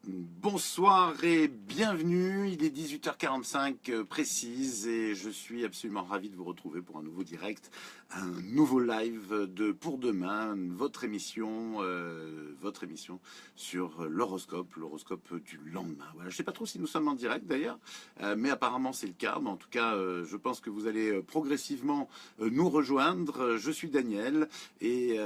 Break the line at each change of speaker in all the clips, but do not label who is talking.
Bonsoir et bienvenue, il est 18h45 précise et je suis absolument ravi de vous retrouver pour un nouveau direct, un nouveau live de Pour Demain, votre émission sur l'horoscope du lendemain. Voilà, je ne sais pas trop si nous sommes en direct d'ailleurs, mais apparemment c'est le cas, mais en tout cas je pense que vous allez progressivement nous rejoindre. Je suis Daniel et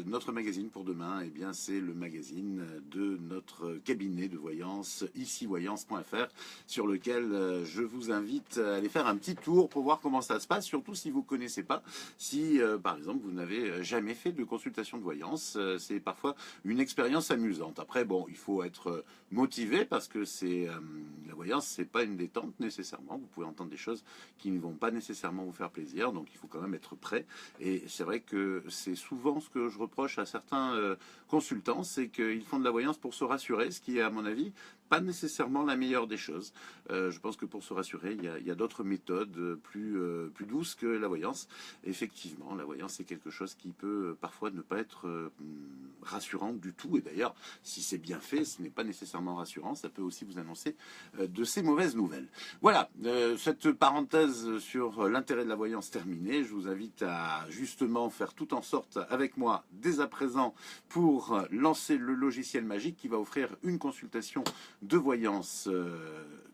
notre magazine Pour Demain, eh bien, c'est le magazine de notre cabinet de voyance, ici-voyance.fr, sur lequel je vous invite à aller faire un petit tour pour voir comment ça se passe, surtout si vous ne connaissez pas, si par exemple vous n'avez jamais fait de consultation de voyance, c'est parfois une expérience amusante. Après bon, il faut être motivé parce que la voyance, c'est pas une détente nécessairement, vous pouvez entendre des choses qui ne vont pas nécessairement vous faire plaisir, donc il faut quand même être prêt. Et c'est vrai que c'est souvent ce que je reproche à certains consultants, c'est qu'ils font de la voyance pour se rassurer, ce qui est à mon avis pas nécessairement la meilleure des choses. Je pense que pour se rassurer, il y a d'autres méthodes plus douces que la voyance. Effectivement, la voyance c'est quelque chose qui peut parfois ne pas être rassurant du tout. Et d'ailleurs, si c'est bien fait, ce n'est pas nécessairement rassurant. Ça peut aussi vous annoncer de ces mauvaises nouvelles. Voilà, cette parenthèse sur l'intérêt de la voyance terminée. Je vous invite à justement faire tout en sorte avec moi dès à présent pour lancer le logiciel magique qui va offrir une consultation de voyance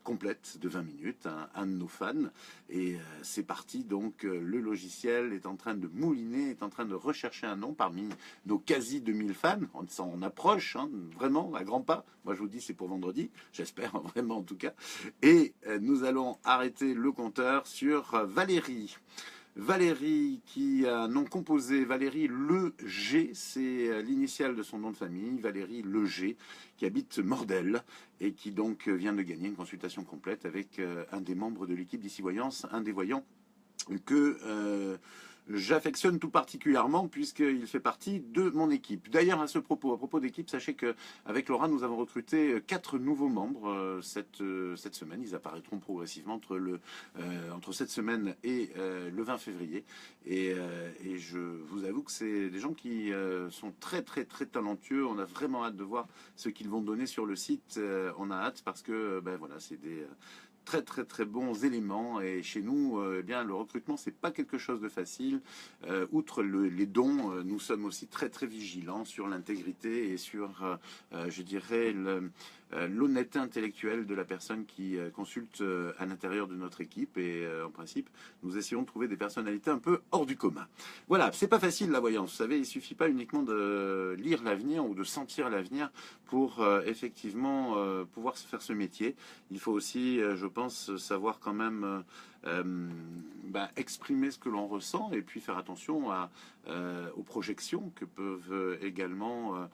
complète de 20 minutes à un de nos fans. Et c'est parti, donc le logiciel est en train de mouliner, est en train de rechercher un nom parmi nos quasi 2000 fans. On s'en approche, hein, vraiment, à grands pas. Moi je vous dis c'est pour vendredi, j'espère vraiment en tout cas. Et nous allons arrêter le compteur sur Valérie. Valérie, qui a un nom composé, Valérie Le G, c'est l'initiale de son nom de famille, Valérie Le G, qui habite Mordel et qui donc vient de gagner une consultation complète avec un des membres de l'équipe d'Ici Voyance, un des voyants que j'affectionne tout particulièrement puisqu'il fait partie de mon équipe. D'ailleurs, à propos d'équipe, sachez qu'avec Laura, nous avons recruté 4 nouveaux membres cette semaine. Ils apparaîtront progressivement entre cette semaine et le 20 février. Et je vous avoue que c'est des gens qui sont très très très talentueux. On a vraiment hâte de voir ce qu'ils vont donner sur le site. On a hâte parce que voilà, c'est des très très très bons éléments et chez nous eh bien le recrutement c'est pas quelque chose de facile. Outre les dons, nous sommes aussi très très vigilants sur l'intégrité et sur je dirais l'honnêteté intellectuelle de la personne qui consulte à l'intérieur de notre équipe et en principe nous essayons de trouver des personnalités un peu hors du commun. Voilà, c'est pas facile la voyance, vous savez, il suffit pas uniquement de lire l'avenir ou de sentir l'avenir pour effectivement pouvoir se faire ce métier. Il faut aussi, je pense, savoir quand même exprimer ce que l'on ressent et puis faire attention aux projections que peuvent également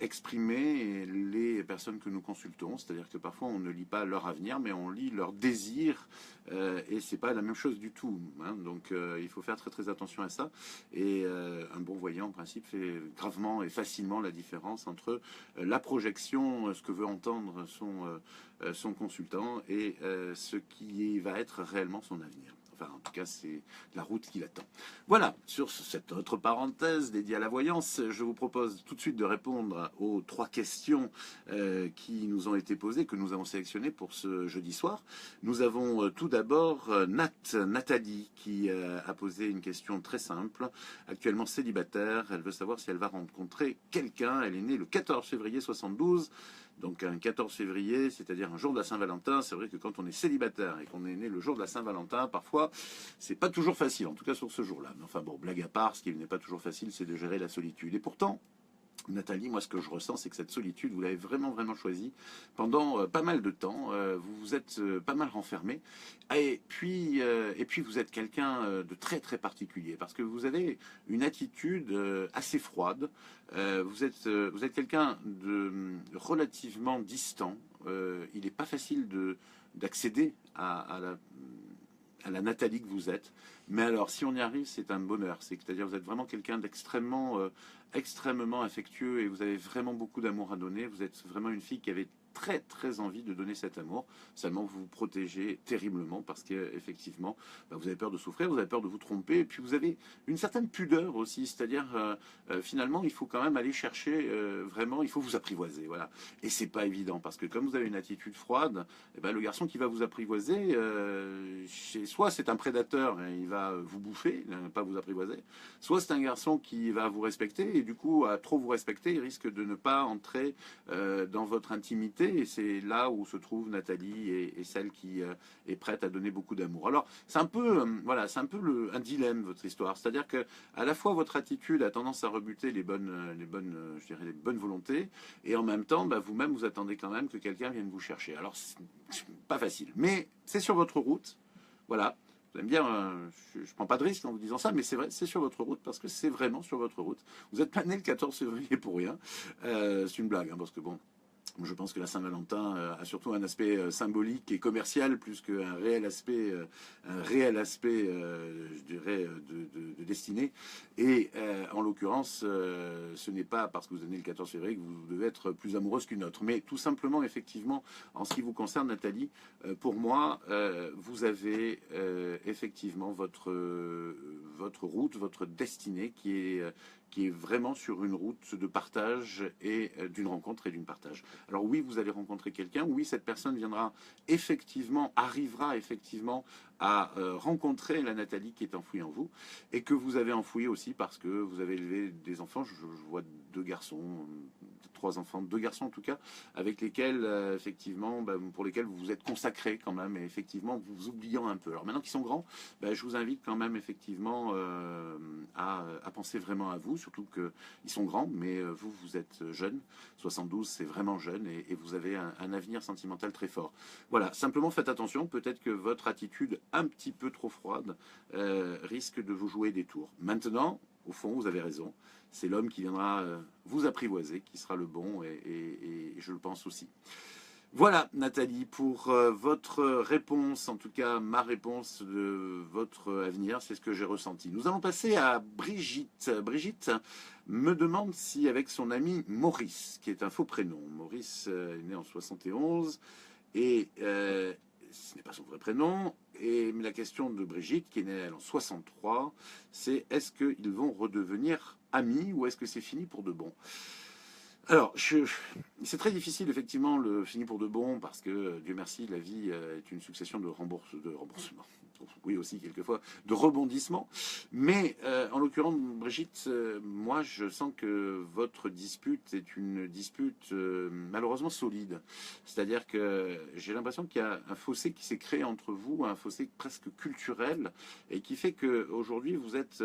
exprimer les personnes que nous consultons. C'est-à-dire que parfois on ne lit pas leur avenir, mais on lit leur désir et c'est pas la même chose du tout. Hein. Donc il faut faire très très attention à ça. Et un bon voyant en principe fait gravement et facilement la différence entre la projection, ce que veut entendre son consultant et ce qui va être réellement son avenir. Enfin, en tout cas, c'est la route qui l'attend. Voilà, sur cette autre parenthèse dédiée à la voyance, je vous propose tout de suite de répondre aux 3 questions qui nous ont été posées, que nous avons sélectionnées pour ce jeudi soir. Nous avons tout d'abord Nathalie, qui a posé une question très simple. Actuellement célibataire, elle veut savoir si elle va rencontrer quelqu'un. Elle est née le 14 février 72. Donc un 14 février, c'est-à-dire un jour de la Saint-Valentin, c'est vrai que quand on est célibataire et qu'on est né le jour de la Saint-Valentin, parfois, c'est pas toujours facile, en tout cas sur ce jour-là. Mais enfin bon, blague à part, ce qui n'est pas toujours facile, c'est de gérer la solitude. Et pourtant, Nathalie, moi ce que je ressens, c'est que cette solitude, vous l'avez vraiment vraiment choisie pendant pas mal de temps. Vous vous êtes pas mal renfermé. Et puis vous êtes quelqu'un de très très particulier parce que vous avez une attitude assez froide. Vous êtes quelqu'un de relativement distant. Il n'est pas facile d'accéder à la Nathalie que vous êtes. Mais alors, si on y arrive, c'est un bonheur. C'est-à-dire, vous êtes vraiment quelqu'un d'extrêmement extrêmement affectueux et vous avez vraiment beaucoup d'amour à donner. Vous êtes vraiment une fille qui avait très très envie de donner cet amour. Seulement vous vous protégez terriblement parce qu'effectivement vous avez peur de souffrir, vous avez peur de vous tromper et puis vous avez une certaine pudeur aussi, c'est-à-dire finalement il faut quand même aller chercher vraiment, il faut vous apprivoiser, voilà. Et c'est pas évident parce que comme vous avez une attitude froide, eh ben, le garçon qui va vous apprivoiser, soit c'est un prédateur et il va vous bouffer, ne pas vous apprivoiser, soit c'est un garçon qui va vous respecter et du coup à trop vous respecter, il risque de ne pas entrer dans votre intimité. Et c'est là où se trouve Nathalie et celle qui est prête à donner beaucoup d'amour. Alors c'est un peu, voilà, c'est un peu un dilemme votre histoire. C'est-à-dire que à la fois votre attitude a tendance à rebuter je dirais les bonnes volontés, et en même temps, vous-même vous attendez quand même que quelqu'un vienne vous chercher. Alors c'est pas facile, mais c'est sur votre route, voilà. Vous allez me dire, je ne prends pas de risque en vous disant ça, mais c'est vrai, c'est sur votre route parce que c'est vraiment sur votre route. Vous n'êtes pas né le 14 février pour rien. C'est une blague, hein, parce que bon. Je pense que la Saint-Valentin a surtout un aspect symbolique et commercial plus qu'un réel aspect, je dirais, de destinée. Et en l'occurrence, ce n'est pas parce que vous êtes né le 14 février que vous devez être plus amoureuse qu'une autre. Mais tout simplement, effectivement, en ce qui vous concerne, Nathalie, pour moi, vous avez effectivement votre route, votre destinée qui est vraiment sur une route de partage et d'une rencontre et d'une partage. Alors oui, vous allez rencontrer quelqu'un, oui, cette personne arrivera effectivement à rencontrer la Nathalie qui est enfouie en vous et que vous avez enfouie aussi parce que vous avez élevé des enfants. Je vois deux garçons, trois enfants, deux garçons en tout cas, avec lesquels effectivement, pour lesquels vous vous êtes consacré quand même et effectivement vous vous oubliant un peu. Alors maintenant qu'ils sont grands, je vous invite quand même effectivement à penser vraiment à vous, surtout qu'ils sont grands, mais vous êtes jeune. 72, c'est vraiment jeune et vous avez un avenir sentimental très fort. Voilà, simplement faites attention, peut-être que votre attitude un petit peu trop froide risque de vous jouer des tours. Maintenant, au fond, vous avez raison. C'est l'homme qui viendra vous apprivoiser, qui sera le bon, et je le pense aussi. Voilà, Nathalie, pour votre réponse, en tout cas ma réponse de votre avenir, c'est ce que j'ai ressenti. Nous allons passer à Brigitte. Brigitte me demande si avec son ami Maurice, qui est un faux prénom, Maurice est né en 71, et ce n'est pas son vrai prénom, et la question de Brigitte, qui est née elle, en 63, c'est est-ce qu'ils vont redevenir amis ou est-ce que c'est fini pour de bon? Alors, c'est très difficile, effectivement, le fini pour de bon, parce que, Dieu merci, la vie est une succession de remboursements. Oui, aussi, quelquefois, de rebondissements. Mais, en l'occurrence, Brigitte, moi, je sens que votre dispute est une dispute, malheureusement, solide. C'est-à-dire que j'ai l'impression qu'il y a un fossé qui s'est créé entre vous, un fossé presque culturel, et qui fait qu'aujourd'hui, vous êtes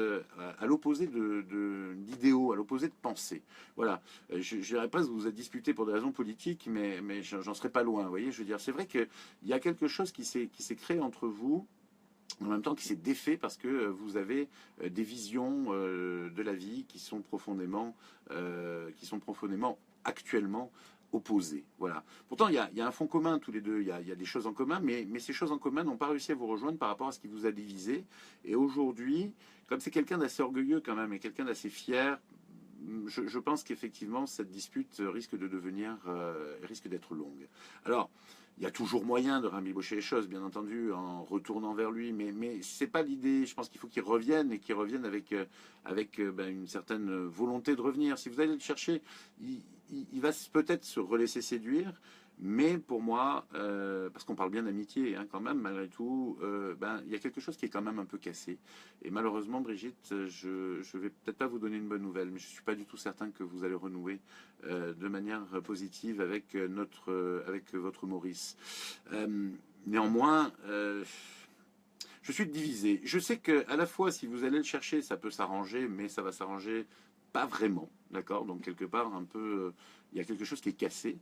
à l'opposé d'idéaux, à l'opposé de pensées. Voilà. Je dirais pas que vous vous êtes disputé pour des raisons politiques, mais j'en serais pas loin. Vous voyez, je veux dire, c'est vrai qu'il y a quelque chose qui s'est créé entre vous, en même temps qui s'est défait parce que vous avez des visions de la vie qui sont profondément actuellement opposées. Voilà. Pourtant, il y a un fond commun tous les deux, il y a des choses en commun, mais ces choses en commun n'ont pas réussi à vous rejoindre par rapport à ce qui vous a divisé. Et aujourd'hui, comme c'est quelqu'un d'assez orgueilleux quand même et quelqu'un d'assez fier, je pense qu'effectivement, cette dispute risque d'être longue. Alors, il y a toujours moyen de rabibocher les choses, bien entendu, en retournant vers lui, mais c'est pas l'idée. Je pense qu'il faut qu'il revienne et qu'il revienne avec une certaine volonté de revenir. Si vous allez le chercher, il va peut-être se relaisser séduire, mais pour moi, parce qu'on parle bien d'amitié hein, quand même, malgré tout, il y a quelque chose qui est quand même un peu cassé. Et malheureusement, Brigitte, je vais peut-être pas vous donner une bonne nouvelle, mais je suis pas du tout certain que vous allez renouer de manière positive avec votre Maurice. Néanmoins, je suis divisé. Je sais que à la fois, si vous allez le chercher, ça peut s'arranger, mais ça va s'arranger pas vraiment, d'accord? Donc quelque part, un peu, il y a quelque chose qui est cassé.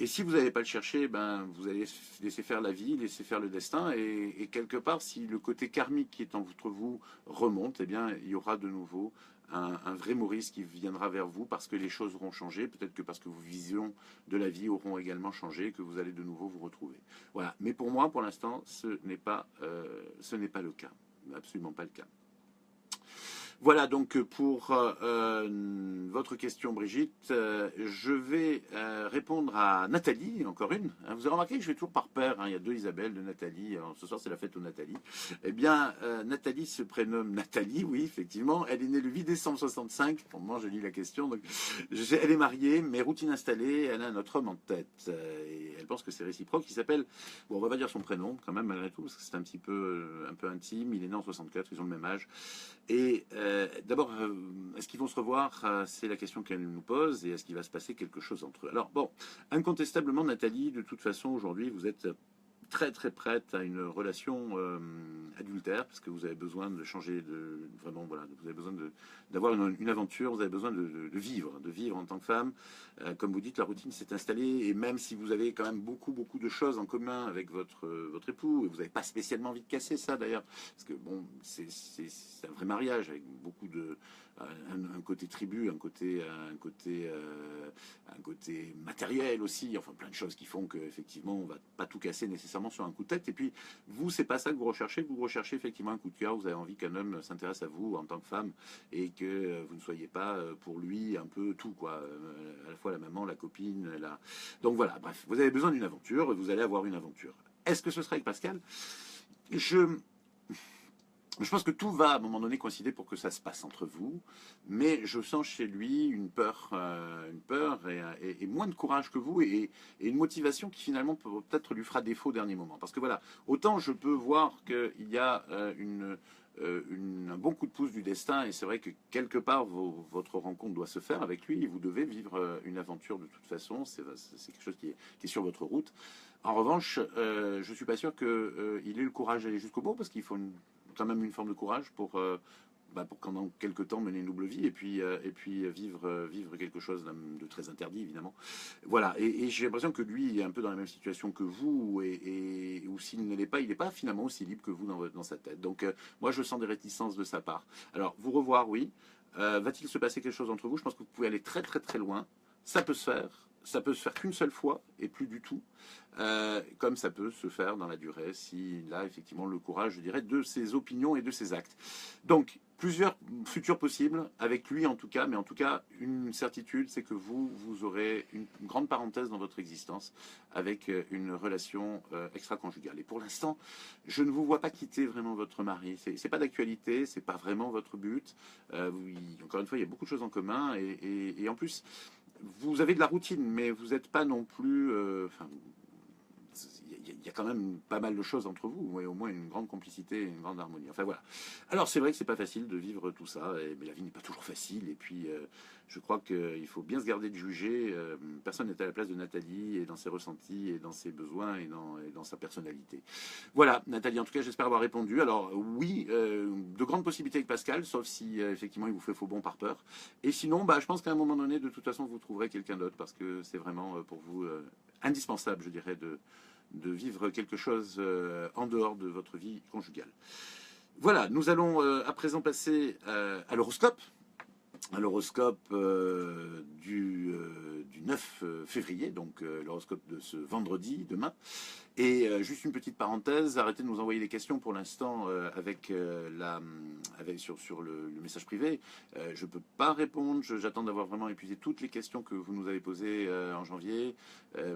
Et si vous n'allez pas le chercher, vous allez laisser faire la vie, laisser faire le destin, et quelque part, si le côté karmique qui est entre vous remonte, eh bien, il y aura de nouveau un vrai Maurice qui viendra vers vous parce que les choses auront changé, peut-être que parce que vos visions de la vie auront également changé, et que vous allez de nouveau vous retrouver. Voilà. Mais pour moi, pour l'instant, ce n'est pas le cas, absolument pas le cas. Voilà donc pour votre question, Brigitte. Je vais répondre à Nathalie, encore une. Vous avez remarqué que je vais toujours par paire, hein. Il y a deux Isabelle, deux Nathalie. Alors, ce soir, c'est la fête aux Nathalie. Eh bien, Nathalie se prénomme Nathalie, oui, effectivement. Elle est née le 8 décembre 65. Pour moi, je lis la question. Donc, elle est mariée, mais routine installée. Elle a notre homme en tête. Et elle pense que c'est réciproque. Il s'appelle, bon, on va pas dire son prénom, quand même, malgré tout, parce que c'est un peu intime. Il est né en 64, ils ont le même âge. Et d'abord, est-ce qu'ils vont se revoir? C'est la question qu'elle nous pose. Et est-ce qu'il va se passer quelque chose entre eux? Alors bon, incontestablement, Nathalie, de toute façon, aujourd'hui, vous êtes très très prête à une relation adultère, parce que vous avez besoin de changer vraiment, voilà, vous avez besoin d'avoir une aventure, vous avez besoin de vivre en tant que femme. Comme vous dites, la routine s'est installée, et même si vous avez quand même beaucoup de choses en commun avec votre époux, et vous n'avez pas spécialement envie de casser ça d'ailleurs, parce que bon, c'est un vrai mariage avec beaucoup de un côté tribu, un côté matériel aussi, enfin plein de choses qui font qu'effectivement on va pas tout casser nécessairement sur un coup de tête. Et puis vous, c'est pas ça que vous recherchez effectivement un coup de cœur, vous avez envie qu'un homme s'intéresse à vous en tant que femme et que vous ne soyez pas pour lui un peu tout, quoi, à la fois la maman, la copine, donc voilà, bref, vous avez besoin d'une aventure, vous allez avoir une aventure. Est-ce que ce sera avec Pascal? Je pense que tout va à un moment donné coïncider pour que ça se passe entre vous, mais je sens chez lui une peur et moins de courage que vous, et une motivation qui finalement peut-être lui fera défaut au dernier moment. Parce que voilà, autant je peux voir qu'il y a un bon coup de pouce du destin, et c'est vrai que quelque part votre rencontre doit se faire avec lui, et vous devez vivre une aventure de toute façon, c'est quelque chose qui est sur votre route. En revanche, je ne suis pas sûr qu'il ait le courage d'aller jusqu'au bout, parce qu'il faut quand même une forme de courage pour pendant quelques temps mener une double vie, et puis vivre quelque chose de très interdit, évidemment. Voilà, et j'ai l'impression que lui est un peu dans la même situation que vous, ou s'il ne l'est pas, il n'est pas finalement aussi libre que vous dans sa tête. Donc moi, je sens des réticences de sa part. Alors, vous revoir, oui. Va-t-il se passer quelque chose entre vous? Je pense que vous pouvez aller très très très loin. Ça peut se faire. Ça peut se faire qu'une seule fois et plus du tout, comme ça peut se faire dans la durée s'il a effectivement le courage, je dirais, de ses opinions et de ses actes. Donc, plusieurs futurs possibles, avec lui en tout cas, mais en tout cas, une certitude, c'est que vous aurez une grande parenthèse dans votre existence avec une relation extra-conjugale. Et pour l'instant, je ne vous vois pas quitter vraiment votre mari. C'est pas d'actualité, c'est pas vraiment votre but. Encore une fois, il y a beaucoup de choses en commun, et en plus, vous avez de la routine, mais vous n'êtes pas non plus. Il y a quand même pas mal de choses entre vous, et au moins une grande complicité, une grande harmonie. Enfin voilà. Alors c'est vrai que c'est pas facile de vivre tout ça, mais la vie n'est pas toujours facile. Et puis je crois qu'il faut bien se garder de juger. Personne n'est à la place de Nathalie, et dans ses ressentis, et dans ses besoins, et dans sa personnalité. Voilà, Nathalie, en tout cas, j'espère avoir répondu. Alors oui, de grandes possibilités avec Pascal, sauf si effectivement il vous fait faux bon par peur. Et sinon, je pense qu'à un moment donné, de toute façon, vous trouverez quelqu'un d'autre, parce que c'est vraiment pour vous indispensable, je dirais, de vivre quelque chose en dehors de votre vie conjugale. Voilà, nous allons à présent passer à l'horoscope. L'horoscope du 9 février, donc l'horoscope de ce vendredi, demain. Et juste une petite parenthèse, arrêtez de nous envoyer des questions pour l'instant sur le message privé. Je ne peux pas répondre, j'attends d'avoir vraiment épuisé toutes les questions que vous nous avez posées en janvier,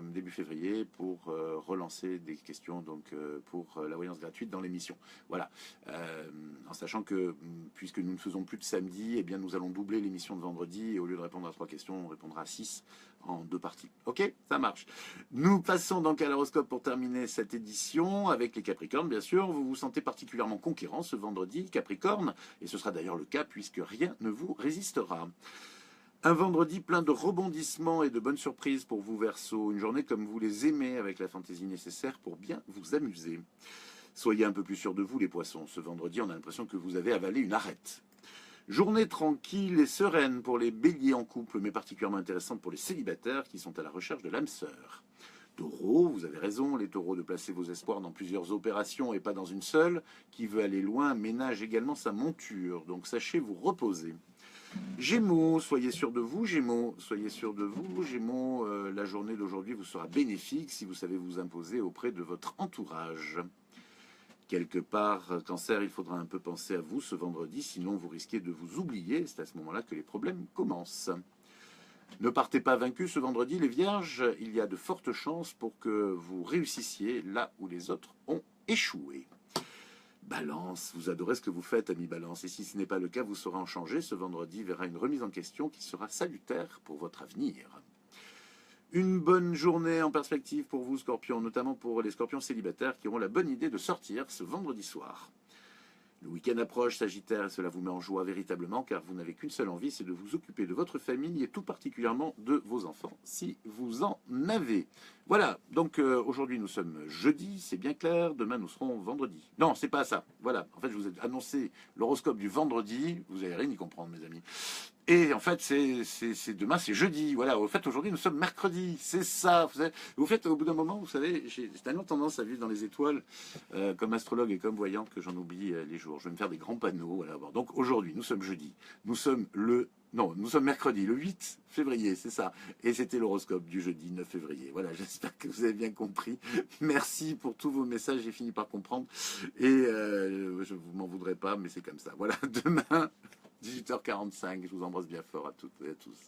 début février, pour relancer des questions pour la voyance gratuite dans l'émission. Voilà, en sachant que puisque nous ne faisons plus de samedi, eh bien nous allons doubler l'émission de vendredi, et au lieu de répondre à 3 questions, on répondra à 6 en 2 parties. Ok, ça marche. Nous passons donc à l'horoscope pour terminer cette édition avec les Capricornes, bien sûr. Vous vous sentez particulièrement conquérant ce vendredi, Capricorne, et ce sera d'ailleurs le cas puisque rien ne vous résistera. Un vendredi plein de rebondissements et de bonnes surprises pour vous, Verseau. Une journée comme vous les aimez, avec la fantaisie nécessaire pour bien vous amuser. Soyez un peu plus sûrs de vous, les Poissons. Ce vendredi, on a l'impression que vous avez avalé une arête. Journée tranquille et sereine pour les béliers en couple, mais particulièrement intéressante pour les célibataires qui sont à la recherche de l'âme sœur. Taureau, vous avez raison, les taureaux, de placer vos espoirs dans plusieurs opérations et pas dans une seule. Qui veut aller loin ménage également sa monture, donc sachez vous reposer. Gémeaux, soyez sûr de vous, Gémeaux, soyez sûr de vous, Gémeaux, la journée d'aujourd'hui vous sera bénéfique si vous savez vous imposer auprès de votre entourage. quelque part, Cancer, il faudra un peu penser à vous ce vendredi, sinon vous risquez de vous oublier. C'est à ce moment-là que les problèmes commencent. Ne partez pas vaincus ce vendredi, les Vierges. Il y a de fortes chances pour que vous réussissiez là où les autres ont échoué. Balance, vous adorez ce que vous faites, ami Balance. Et si ce n'est pas le cas, vous saurez en changer. Ce vendredi verra une remise en question qui sera salutaire pour votre avenir. Une bonne journée en perspective pour vous, Scorpions, notamment pour les Scorpions célibataires qui auront la bonne idée de sortir ce vendredi soir. Le week-end approche, Sagittaire, et cela vous met en joie véritablement, car vous n'avez qu'une seule envie, c'est de vous occuper de votre famille et tout particulièrement de vos enfants, si vous en avez. Voilà, donc aujourd'hui nous sommes jeudi, c'est bien clair, demain nous serons vendredi. Non, c'est pas ça, voilà, en fait je vous ai annoncé l'horoscope du vendredi, vous n'allez rien y comprendre mes amis. Et en fait, c'est demain, c'est jeudi. Voilà. Au fait, aujourd'hui, nous sommes mercredi. C'est ça. Vous faites, au bout d'un moment, vous savez, j'ai tellement tendance à vivre dans les étoiles, comme astrologue et comme voyante, que j'en oublie les jours. Je vais me faire des grands panneaux. Voilà. Bon, donc aujourd'hui, nous sommes jeudi. Nous sommes nous sommes mercredi, le 8 février, c'est ça. Et c'était l'horoscope du jeudi 9 février. Voilà, j'espère que vous avez bien compris. Merci pour tous vos messages, j'ai fini par comprendre. Et je ne m'en voudrais pas, mais c'est comme ça. Voilà, demain, 18h45, je vous embrasse bien fort à toutes et à tous.